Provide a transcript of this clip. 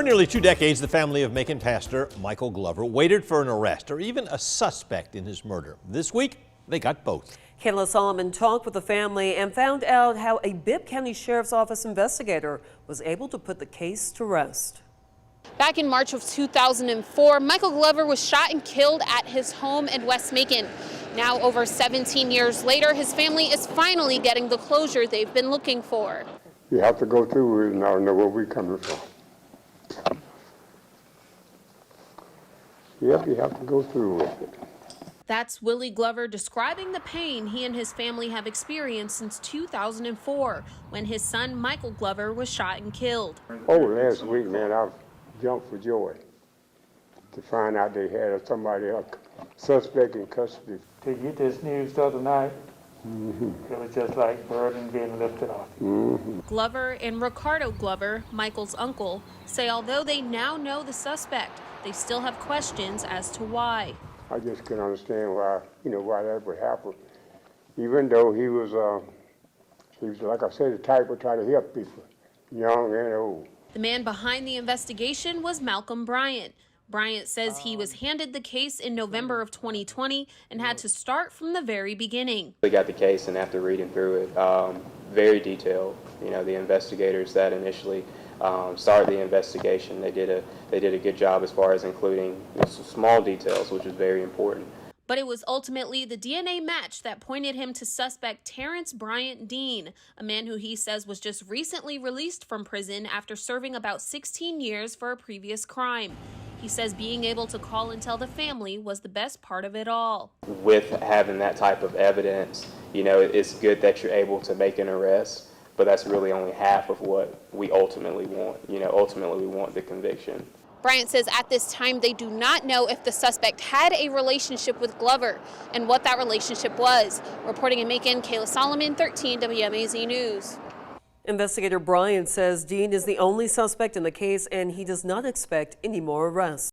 nearly 2 decades, the family of Macon pastor Michael Glover waited for an arrest or even a suspect in his murder. This week, they got both. Kayla Solomon talked with the family and found out how a Bibb County Sheriff's Office investigator was able to put the case to rest. Back in March of 2004, Michael Glover was shot and killed at his home in West Macon. Now, over 17 years later, his family is finally getting the closure they've been looking for. You have to go through it and I know where we're coming from. Yep, you have to go through with it. That's Willie Glover describing the pain he and his family have experienced since 2004, when his son Michael Glover was shot and killed. Oh, last week, man, I jumped for joy to find out they had somebody, a suspect in custody. To get this news the other night, it was just like burden being lifted off. Glover and Ricardo Glover, Michael's uncle, say although they now know the suspect, they still have questions as to why. I just couldn't understand why, why that would happen. Even though he was like I said, the type would try to help people, young and old. The man behind the investigation was Malcolm Bryant. Bryant says he was handed the case in November of 2020 and had to start from the very beginning. We got the case, and after reading through it, very detailed. The investigators that initially started the investigation, they did a good job as far as including small details, which is very important. But it was ultimately the DNA match that pointed him to suspect Terrence Bryant Dean, a man who he says was just recently released from prison after serving about 16 years for a previous crime. He says being able to call and tell the family was the best part of it all. With having that type of evidence, it's good that you're able to make an arrest, but that's really only half of what we ultimately want. Ultimately we want the conviction. Bryant says at this time they do not know if the suspect had a relationship with Glover and what that relationship was. Reporting in Macon, Kayla Solomon, 13 WMAZ News. Investigator Bryant says Dean is the only suspect in the case and he does not expect any more arrests.